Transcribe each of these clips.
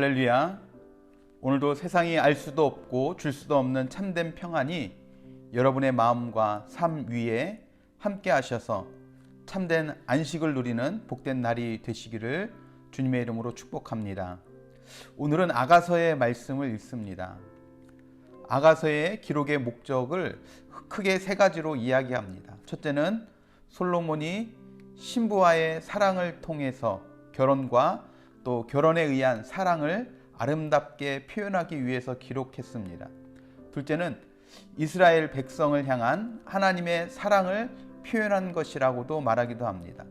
할렐루야. 오늘도 세상이 알 수도 없고 줄 수도 없는 참된 평안이 여러분의 마음과 삶 위에 함께 하셔서 참된 안식을 누리는 복된 날이 되시기를 주님의 이름으로 축복합니다. 오늘은 아가서의 말씀을 읽습니다. 아가서의 기록의 목적을 크게 세 가지로 이야기합니다. 첫째는 솔로몬이 신부와의 사랑을 통해서 결혼과 또 결혼에 의한 사랑을 아름답게 표현하기 위해서 기록했습니다. 둘째는 이스라엘 백성을 향한 하나님의 사랑을 표현한 것이라고도 말하기도 합니다.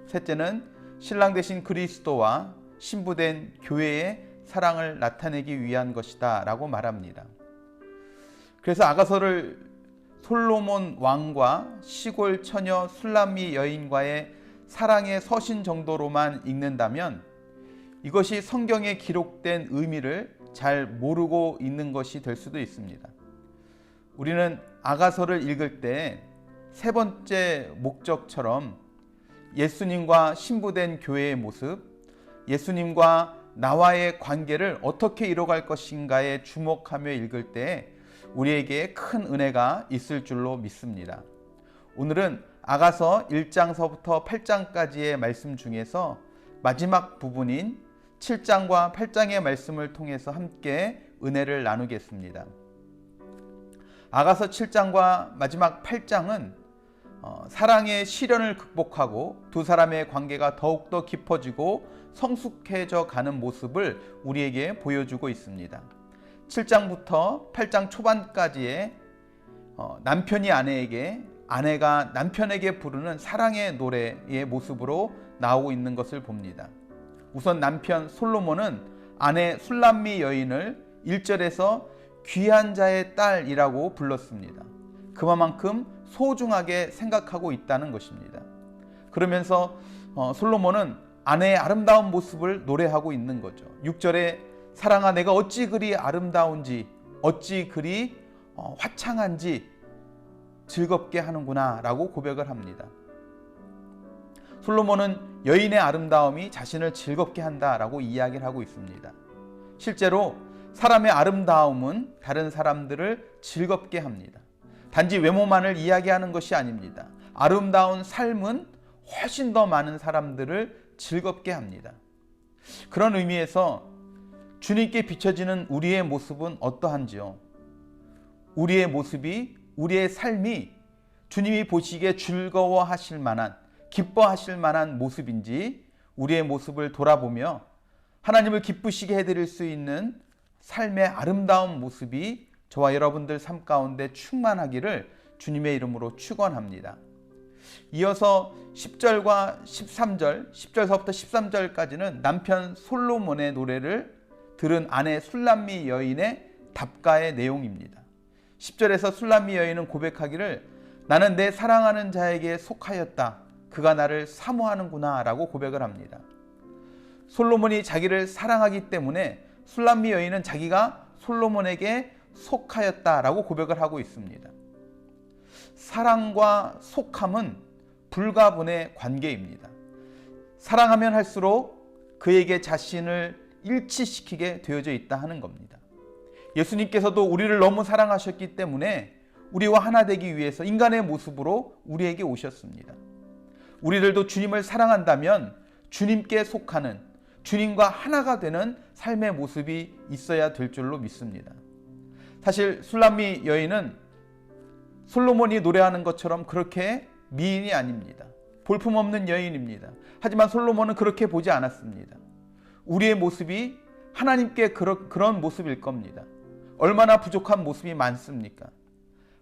셋째는 신랑 되신 그리스도와 신부된 교회의 사랑을 나타내기 위한 것이다 라고 말합니다. 그래서 아가서를 솔로몬 왕과 시골 처녀 술람미 여인과의 사랑의 서신 정도로만 읽는다면 이것이 성경에 기록된 의미를 잘 모르고 있는 것이 될 수도 있습니다. 우리는 아가서를 읽을 때 세 번째 목적처럼 예수님과 신부된 교회의 모습, 예수님과 나와의 관계를 어떻게 이뤄갈 것인가에 주목하며 읽을 때 우리에게 큰 은혜가 있을 줄로 믿습니다. 오늘은 아가서 1장서부터 8장까지의 말씀 중에서 마지막 부분인 7장과 8장의 말씀을 통해서 함께 은혜를 나누겠습니다. 아가서 7장과 마지막 8장은 사랑의 시련을 극복하고 두 사람의 관계가 더욱더 깊어지고 성숙해져 가는 모습을 우리에게 보여주고 있습니다. 7장부터 8장 초반까지의 남편이 아내에게, 아내가 남편에게 부르는 사랑의 노래의 모습으로 나오고 있는 것을 봅니다. 우선 남편 솔로몬은 아내 술람미 여인을 1절에서 귀한 자의 딸이라고 불렀습니다. 그만큼 소중하게 생각하고 있다는 것입니다. 그러면서 솔로몬은 아내의 아름다운 모습을 노래하고 있는 거죠. 6절에 사랑아 내가 어찌 그리 아름다운지 어찌 그리 화창한지 즐겁게 하는구나 라고 고백을 합니다. 솔로몬은 여인의 아름다움이 자신을 즐겁게 한다라고 이야기를 하고 있습니다. 실제로 사람의 아름다움은 다른 사람들을 즐겁게 합니다. 단지 외모만을 이야기하는 것이 아닙니다. 아름다운 삶은 훨씬 더 많은 사람들을 즐겁게 합니다. 그런 의미에서 주님께 비춰지는 우리의 모습은 어떠한지요? 우리의 모습이, 우리의 삶이 주님이 보시기에 즐거워하실 만한, 기뻐하실 만한 모습인지 우리의 모습을 돌아보며 하나님을 기쁘시게 해드릴 수 있는 삶의 아름다운 모습이 저와 여러분들 삶 가운데 충만하기를 주님의 이름으로 축원합니다. 이어서 10절과 13절, 10절서부터 13절까지는 남편 솔로몬의 노래를 들은 아내 술람미 여인의 답가의 내용입니다. 10절에서 술람미 여인은 고백하기를 나는 내 사랑하는 자에게 속하였다. 그가 나를 사모하는구나 라고 고백을 합니다. 솔로몬이 자기를 사랑하기 때문에 술람미 여인은 자기가 솔로몬에게 속하였다라고 고백을 하고 있습니다. 사랑과 속함은 불가분의 관계입니다. 사랑하면 할수록 그에게 자신을 일치시키게 되어져 있다 하는 겁니다. 예수님께서도 우리를 너무 사랑하셨기 때문에 우리와 하나 되기 위해서 인간의 모습으로 우리에게 오셨습니다. 우리들도 주님을 사랑한다면 주님께 속하는, 주님과 하나가 되는 삶의 모습이 있어야 될 줄로 믿습니다. 사실 술람미 여인은 솔로몬이 노래하는 것처럼 그렇게 미인이 아닙니다. 볼품없는 여인입니다. 하지만 솔로몬은 그렇게 보지 않았습니다. 우리의 모습이 하나님께 그런 모습일 겁니다. 얼마나 부족한 모습이 많습니까?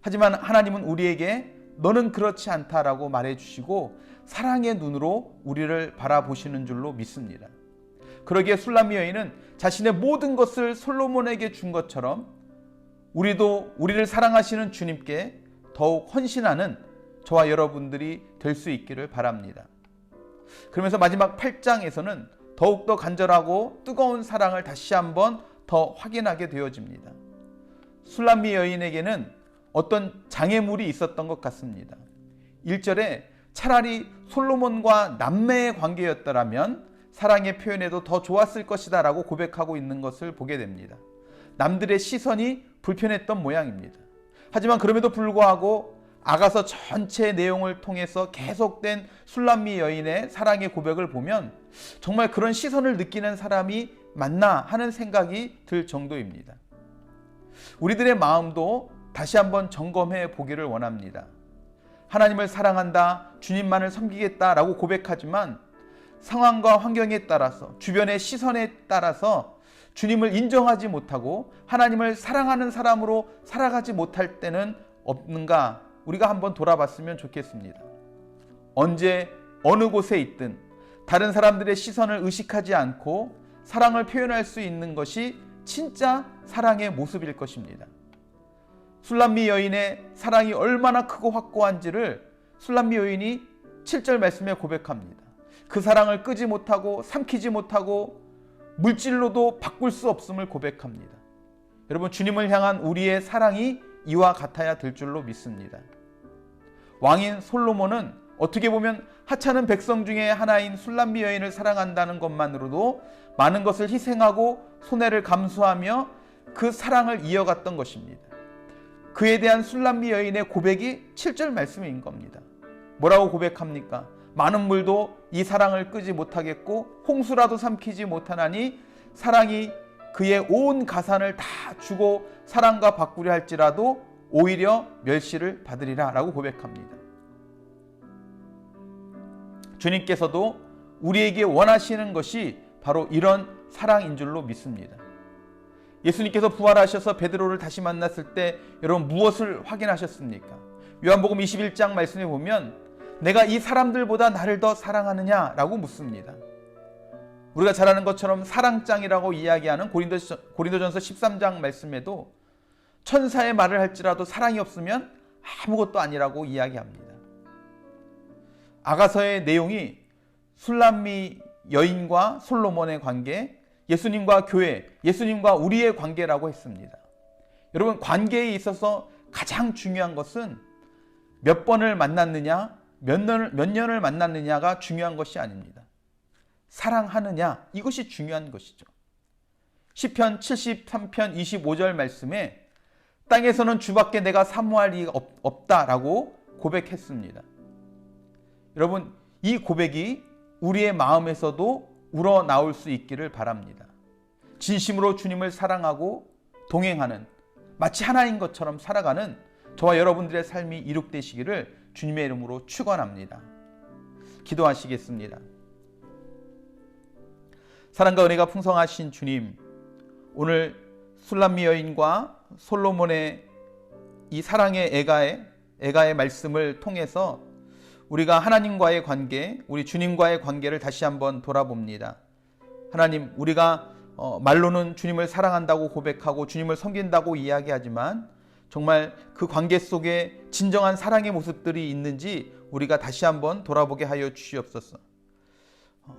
하지만 하나님은 우리에게 너는 그렇지 않다라고 말해주시고 사랑의 눈으로 우리를 바라보시는 줄로 믿습니다. 그러기에 술람미 여인은 자신의 모든 것을 솔로몬에게 준 것처럼 우리도 우리를 사랑하시는 주님께 더욱 헌신하는 저와 여러분들이 될 수 있기를 바랍니다. 그러면서 마지막 8장에서는 더욱더 간절하고 뜨거운 사랑을 다시 한번 더 확인하게 되어집니다. 술람미 여인에게는 어떤 장애물이 있었던 것 같습니다. 1절에 차라리 솔로몬과 남매의 관계였더라면 사랑의 표현에도 더 좋았을 것이다 라고 고백하고 있는 것을 보게 됩니다. 남들의 시선이 불편했던 모양입니다. 하지만 그럼에도 불구하고 아가서 전체 내용을 통해서 계속된 술람미 여인의 사랑의 고백을 보면 정말 그런 시선을 느끼는 사람이 맞나 하는 생각이 들 정도입니다. 우리들의 마음도 다시 한번 점검해 보기를 원합니다. 하나님을 사랑한다, 주님만을 섬기겠다 라고 고백하지만 상황과 환경에 따라서, 주변의 시선에 따라서 주님을 인정하지 못하고 하나님을 사랑하는 사람으로 살아가지 못할 때는 없는가, 우리가 한번 돌아봤으면 좋겠습니다. 언제 어느 곳에 있든 다른 사람들의 시선을 의식하지 않고 사랑을 표현할 수 있는 것이 진짜 사랑의 모습일 것입니다. 술람미 여인의 사랑이 얼마나 크고 확고한지를 술람미 여인이 7절 말씀에 고백합니다. 그 사랑을 끄지 못하고 삼키지 못하고 물질로도 바꿀 수 없음을 고백합니다. 여러분, 주님을 향한 우리의 사랑이 이와 같아야 될 줄로 믿습니다. 왕인 솔로몬은 어떻게 보면 하찮은 백성 중에 하나인 술람미 여인을 사랑한다는 것만으로도 많은 것을 희생하고 손해를 감수하며 그 사랑을 이어갔던 것입니다. 그에 대한 술람미 여인의 고백이 7절 말씀인 겁니다. 뭐라고 고백합니까? 많은 물도 이 사랑을 끄지 못하겠고 홍수라도 삼키지 못하나니 사랑이 그의 온 가산을 다 주고 사랑과 바꾸려 할지라도 오히려 멸시를 받으리라 라고 고백합니다. 주님께서도 우리에게 원하시는 것이 바로 이런 사랑인 줄로 믿습니다. 예수님께서 부활하셔서 베드로를 다시 만났을 때 여러분 무엇을 확인하셨습니까? 요한복음 21장 말씀에 보면 내가 이 사람들보다 나를 더 사랑하느냐라고 묻습니다. 우리가 잘 아는 것처럼 사랑장이라고 이야기하는 고린도전서 13장 말씀에도 천사의 말을 할지라도 사랑이 없으면 아무것도 아니라고 이야기합니다. 아가서의 내용이 술람미 여인과 솔로몬의 관계, 예수님과 교회, 예수님과 우리의 관계라고 했습니다. 여러분, 관계에 있어서 가장 중요한 것은 몇 번을 만났느냐, 몇 년을 만났느냐가 중요한 것이 아닙니다. 사랑하느냐, 이것이 중요한 것이죠. 시편 73편 25절 말씀에 땅에서는 주밖에 내가 사모할 이가 없다라고 고백했습니다. 여러분, 이 고백이 우리의 마음에서도 우러나올 수 있기를 바랍니다. 진심으로 주님을 사랑하고 동행하는, 마치 하나인 것처럼 살아가는 저와 여러분들의 삶이 이룩되시기를 주님의 이름으로 축원합니다. 기도하시겠습니다. 사랑과 은혜가 풍성하신 주님, 오늘 술람미 여인과 솔로몬의 이 사랑의 애가의 말씀을 통해서 우리가 하나님과의 관계, 우리 주님과의 관계를 다시 한번 돌아봅니다. 하나님, 우리가 말로는 주님을 사랑한다고 고백하고 주님을 섬긴다고 이야기하지만 정말 그 관계 속에 진정한 사랑의 모습들이 있는지 우리가 다시 한번 돌아보게 하여 주시옵소서.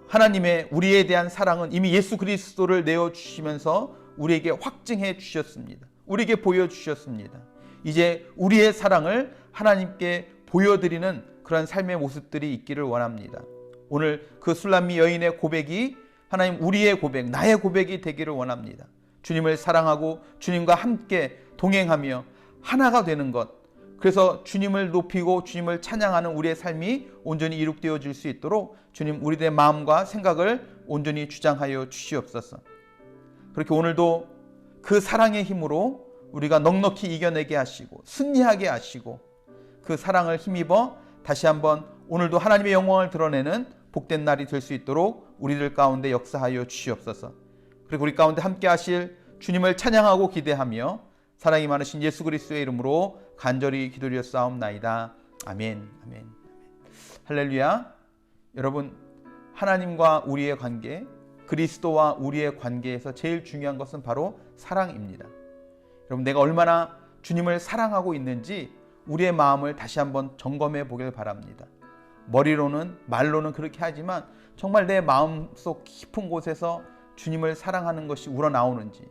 하나님의 우리에 대한 사랑은 이미 예수 그리스도를 내어주시면서 우리에게 확증해 주셨습니다. 우리에게 보여주셨습니다. 이제 우리의 사랑을 하나님께 보여드리는 그런 삶의 모습들이 있기를 원합니다. 오늘 그 술람미 여인의 고백이 하나님 우리의 고백, 나의 고백이 되기를 원합니다. 주님을 사랑하고 주님과 함께 동행하며 하나가 되는 것, 그래서 주님을 높이고 주님을 찬양하는 우리의 삶이 온전히 이룩되어질 수 있도록 주님 우리들의 마음과 생각을 온전히 주장하여 주시옵소서. 그렇게 오늘도 그 사랑의 힘으로 우리가 넉넉히 이겨내게 하시고 승리하게 하시고 그 사랑을 힘입어 다시 한번 오늘도 하나님의 영광을 드러내는 복된 날이 될 수 있도록 우리들 가운데 역사하여 주시옵소서. 그리고 우리 가운데 함께 하실 주님을 찬양하고 기대하며 사랑이 많으신 예수 그리스도의 이름으로 간절히 기도드렸사옵나이다. 아멘. 아멘. 할렐루야. 여러분, 하나님과 우리의 관계, 그리스도와 우리의 관계에서 제일 중요한 것은 바로 사랑입니다. 여러분, 내가 얼마나 주님을 사랑하고 있는지 우리의 마음을 다시 한번 점검해 보길 바랍니다. 머리로는 말로는 그렇게 하지만 정말 내 마음속 깊은 곳에서 주님을 사랑하는 것이 우러나오는지,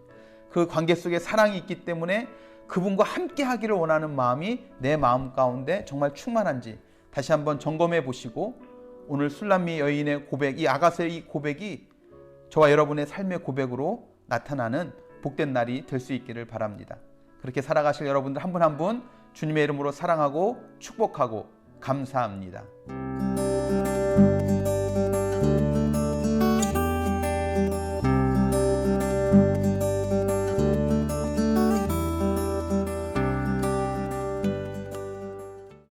그 관계 속에 사랑이 있기 때문에 그분과 함께 하기를 원하는 마음이 내 마음 가운데 정말 충만한지 다시 한번 점검해 보시고 오늘 술람미 여인의 고백, 이 아가서의 고백이 저와 여러분의 삶의 고백으로 나타나는 복된 날이 될 수 있기를 바랍니다. 그렇게 살아가실 여러분들 한 분 한 분 주님의 이름으로 사랑하고 축복하고 감사합니다.